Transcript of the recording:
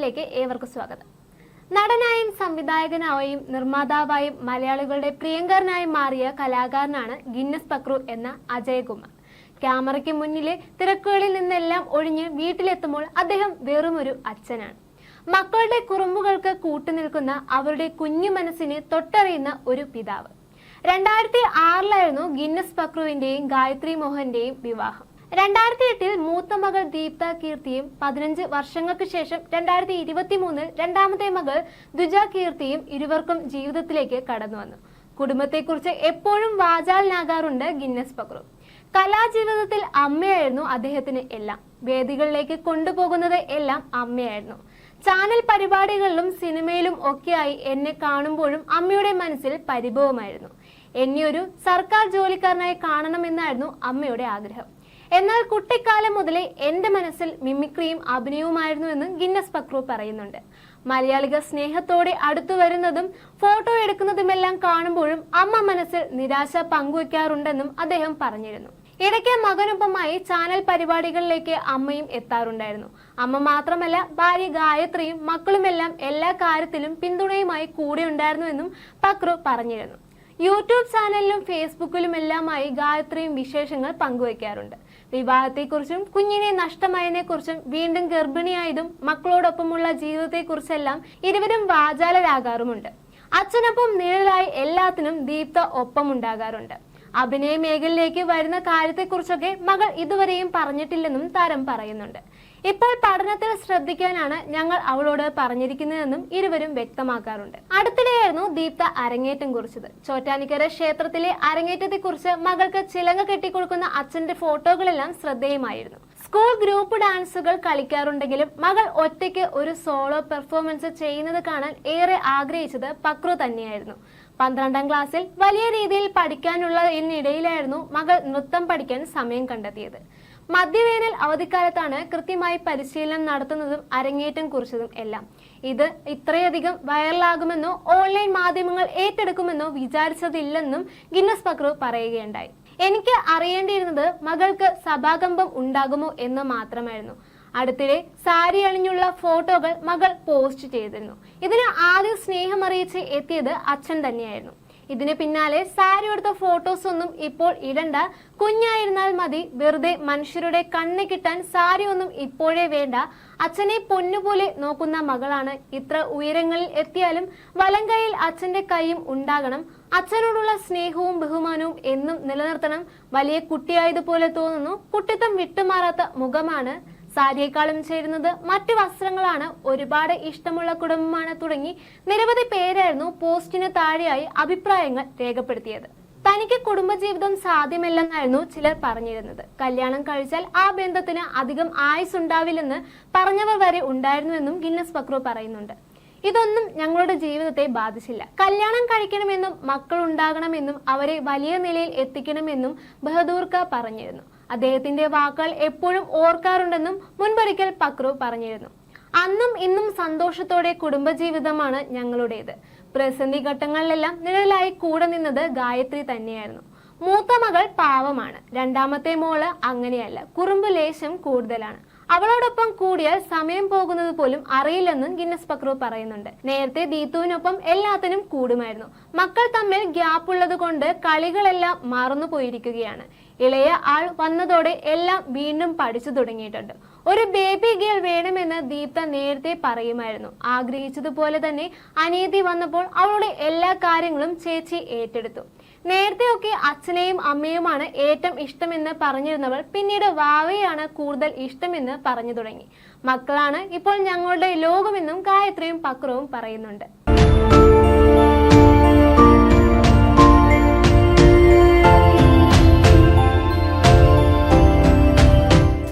ചാനലിലേക്ക് ഏവർക്കും സ്വാഗതം. നടനായും സംവിധായകനായും നിർമ്മാതാവായും മലയാളികളുടെ പ്രിയങ്കരനായി മാറിയ കലാകാരനാണ് ഗിന്നസ് പക്രു എന്ന അജയകുമാർ. ക്യാമറയ്ക്ക് മുന്നിലെ തിരക്കുകളിൽ നിന്നെല്ലാം ഒഴിഞ്ഞ് വീട്ടിലെത്തുമ്പോൾ അദ്ദേഹം വെറുമൊരു അച്ഛനാണ്. മക്കളുടെ കുറുമ്പുകൾക്ക് കൂട്ടുനിൽക്കുന്ന അവരുടെ കുഞ്ഞു മനസ്സിനെ തൊട്ടറിയുന്ന ഒരു പിതാവ്. 2006 ഗിന്നസ് പക്രുവിന്റെയും ഗായത്രി മോഹന്റെയും വിവാഹം. 2008 മൂത്ത മകൾ ദീപ്ത കീർത്തിയും 15 വർഷങ്ങൾക്ക് ശേഷം 2023 രണ്ടാമത്തെ മകൾ ദുജ കീർത്തിയും ഇരുവർക്കും ജീവിതത്തിലേക്ക് കടന്നു വന്നു. കുടുംബത്തെക്കുറിച്ച് എപ്പോഴും വാചാലനാകാറുണ്ട് ഗിന്നസ് പക്രു. കലാജീവിതത്തിൽ അമ്മയായിരുന്നു അദ്ദേഹത്തിന് എല്ലാം. വേദികളിലേക്ക് കൊണ്ടുപോകുന്നത് എല്ലാം അമ്മയായിരുന്നു. ചാനൽ പരിപാടികളിലും സിനിമയിലും ഒക്കെയായി എന്നെ കാണുമ്പോഴും അമ്മയുടെ മനസ്സിൽ പരിഭവമായിരുന്നു. എന്നെ ഒരു സർക്കാർ ജോലിക്കാരനായി കാണണമെന്നായിരുന്നു അമ്മയുടെ ആഗ്രഹം. എന്നാൽ കുട്ടിക്കാലം മുതലേ എന്റെ മനസ്സിൽ മിമിക്രിയും അഭിനയവുമായിരുന്നു എന്ന് ഗിന്നസ് പക്രു പറയുന്നുണ്ട്. മലയാളികൾ സ്നേഹത്തോടെ അടുത്തു വരുന്നതും ഫോട്ടോ എടുക്കുന്നതുമെല്ലാം കാണുമ്പോഴും അമ്മ മനസ്സിൽ നിരാശ പങ്കുവെക്കാറുണ്ടെന്നും അദ്ദേഹം പറഞ്ഞിരുന്നു. ഇടയ്ക്ക് മകനൊപ്പമായി ചാനൽ പരിപാടികളിലേക്ക് അമ്മയും എത്താറുണ്ടായിരുന്നു. അമ്മ മാത്രമല്ല, ഭാര്യ ഗായത്രിയും മക്കളുമെല്ലാം എല്ലാ കാര്യത്തിലും പിന്തുണയുമായി കൂടെ ഉണ്ടായിരുന്നുവെന്നും പക്രു പറഞ്ഞിരുന്നു. യൂട്യൂബ് ചാനലിലും ഫേസ്ബുക്കിലുമെല്ലാമായി ഗായത്രിയും വിശേഷങ്ങൾ പങ്കുവയ്ക്കാറുണ്ട്. വിവാഹത്തെക്കുറിച്ചും കുഞ്ഞിനെ നഷ്ടമായതിനെക്കുറിച്ചും വീണ്ടും ഗർഭിണിയായതും മക്കളോടൊപ്പമുള്ള ജീവിതത്തെക്കുറിച്ചെല്ലാം ഇരുവരും വാചാലരാകാറുമുണ്ട്. അച്ഛനൊപ്പം നിഴലായി എല്ലാത്തിനും ദീപ്ത ഒപ്പമുണ്ടാകാറുണ്ട്. അഭിനയ മേഖലയിലേക്ക് വരുന്ന കാര്യത്തെക്കുറിച്ചൊക്കെ മകൾ ഇതുവരെയും പറഞ്ഞിട്ടില്ലെന്നും താരം പറയുന്നുണ്ട്. ഇപ്പോൾ പഠനത്തിൽ ശ്രദ്ധിക്കാനാണ് ഞങ്ങൾ അവളോട് പറഞ്ഞിരിക്കുന്നതെന്നും ഇരുവരും വ്യക്തമാക്കാറുണ്ട്. അടുത്തിടെയായിരുന്നു ദീപ്ത അരങ്ങേറ്റം കുറിച്ചത്. ചോറ്റാനിക്കര ക്ഷേത്രത്തിലെ അരങ്ങേറ്റത്തെക്കുറിച്ച് മകൾക്ക് ചിലങ്ക കെട്ടിക്കൊടുക്കുന്ന അച്ഛന്റെ ഫോട്ടോകളെല്ലാം ശ്രദ്ധേയമായിരുന്നു. സ്കൂൾ ഗ്രൂപ്പ് ഡാൻസുകൾ കളിക്കാറുണ്ടെങ്കിലും മകൾ ഒറ്റയ്ക്ക് ഒരു സോളോ പെർഫോമൻസ് ചെയ്യുന്നത് കാണാൻ ഏറെ ആഗ്രഹിച്ചത് പക്രു തന്നെയായിരുന്നു. 12ാം ക്ലാസ്സിൽ വലിയ രീതിയിൽ പഠിക്കാനുള്ളതിനിടയിലായിരുന്നു മകൾ നൃത്തം പഠിക്കാൻ സമയം കണ്ടെത്തിയത്. മധ്യവേനൽ അവധിക്കാലത്താണ് കൃത്യമായി പരിശീലനം നടത്തുന്നതും അരങ്ങേറ്റം കുറിച്ചതും എല്ലാം. ഇത് ഇത്രയധികം വൈറലാകുമെന്നോ ഓൺലൈൻ മാധ്യമങ്ങൾ ഏറ്റെടുക്കുമെന്നോ വിചാരിച്ചതില്ലെന്നും ഗിന്നസ് പക്രു പറയുകയുണ്ടായി. എനിക്ക് അറിയേണ്ടിയിരുന്നത് മകൾക്ക് സഭാകമ്പം ഉണ്ടാകുമോ എന്ന് മാത്രമായിരുന്നു. അടുത്തിടെ സാരി അണിഞ്ഞുള്ള ഫോട്ടോകൾ മകൾ പോസ്റ്റ് ചെയ്തിരുന്നു. ഇതിന് ആദ്യം സ്നേഹമറിയിച്ച് എത്തിയത് അച്ഛൻ തന്നെയായിരുന്നു. ഇതിന് പിന്നാലെ സാരി എടുത്ത ഫോട്ടോസ് ഒന്നും ഇപ്പോൾ ഇടണ്ട, കുഞ്ഞായിരുന്നാൽ മതി, വെറുതെ മനുഷ്യരുടെ കണ്ണ് കിട്ടാൻ സാരി ഒന്നും ഇപ്പോഴേ വേണ്ട, അച്ഛനെ പൊന്നുപോലെ നോക്കുന്ന മകളാണ്, ഇത്ര ഉയരങ്ങളിൽ എത്തിയാലും വലം കൈയിൽ അച്ഛന്റെ കൈയും ഉണ്ടാകണം, അച്ഛനോടുള്ള സ്നേഹവും ബഹുമാനവും എന്നും നിലനിർത്തണം, വലിയ കുട്ടിയായതുപോലെ തോന്നുന്നു, കുട്ടിത്തം വിട്ടുമാറാത്ത മുഖമാണ്, സാരിയേക്കാളും ചേരുന്നത് മറ്റു വസ്ത്രങ്ങളാണ്, ഒരുപാട് ഇഷ്ടമുള്ള കുടുംബമാണ് തുടങ്ങി നിരവധി പേരായിരുന്നു പോസ്റ്റിന് താഴെയായി അഭിപ്രായങ്ങൾ രേഖപ്പെടുത്തിയത്. തനിക്ക് കുടുംബജീവിതം സാധ്യമല്ലെന്നായിരുന്നു ചിലർ പറഞ്ഞിരുന്നത്. കല്യാണം കഴിച്ചാൽ ആ ബന്ധത്തിന് അധികം ആയുസ്സുണ്ടാവില്ലെന്ന് പറഞ്ഞവർ വരെ ഉണ്ടായിരുന്നുവെന്നും ഗിന്നസ് പക്രു പറയുന്നുണ്ട്. ഇതൊന്നും ഞങ്ങളുടെ ജീവിതത്തെ ബാധിച്ചില്ല. കല്യാണം കഴിക്കണമെന്നും മക്കൾ ഉണ്ടാകണമെന്നും അവരെ വലിയ നിലയിൽ എത്തിക്കണമെന്നും ബഹദൂർക്ക പറഞ്ഞിരുന്നു. അദ്ദേഹത്തിന്റെ വാക്കുകൾ എപ്പോഴും ഓർക്കാറുണ്ടെന്നും മുൻപൊരിക്കൽ പക്രു പറഞ്ഞിരുന്നു. അന്നും ഇന്നും സന്തോഷത്തോടെ കുടുംബജീവിതമാണ് ഞങ്ങളുടേത്. പ്രതിസന്ധി ഘട്ടങ്ങളിലെല്ലാം നിഴലായി കൂടെ നിന്നത് ഗായത്രി തന്നെയായിരുന്നു. മൂത്ത മകൾ പാവമാണ്. രണ്ടാമത്തെ മോള് അങ്ങനെയല്ല, കുറുമ്പ് ലേശം കൂടുതലാണ്. അവളോടൊപ്പം കൂടിയാൽ സമയം പോകുന്നത് പോലും അറിയില്ലെന്നും ഗിന്നസ് പക്രു പറയുന്നുണ്ട്. നേരത്തെ ദീതുവിനൊപ്പം എല്ലാത്തിനും കൂടുമായിരുന്നു. മക്കൾ തമ്മിൽ ഗ്യാപ്പ് ഉള്ളത് കൊണ്ട് കളികളെല്ലാം മറന്നു പോയിരിക്കുകയാണ്. ഇളയ ആൾ വന്നതോടെ എല്ലാം വീണ്ടും പഠിച്ചു തുടങ്ങിയിട്ടുണ്ട്. ഒരു ബേബി ഗേൾ വേണമെന്ന് ദീപ്ത നേരത്തെ പറയുമായിരുന്നു. ആഗ്രഹിച്ചതുപോലെ തന്നെ അനീതി വന്നപ്പോൾ അവളുടെ എല്ലാ കാര്യങ്ങളും ചേച്ചി ഏറ്റെടുത്തു. നേരത്തെയൊക്കെ അച്ഛനെയും അമ്മയുമാണ് ഏറ്റവും ഇഷ്ടമെന്ന് പറഞ്ഞിരുന്നവൾ പിന്നീട് വാവയാണ് കൂടുതൽ ഇഷ്ടമെന്ന് പറഞ്ഞു തുടങ്ങി. മക്കളാണ് ഇപ്പോൾ ഞങ്ങളുടെ ലോകമെന്നും ഗായത്രിയും പക്രുവും പറയുന്നുണ്ട്.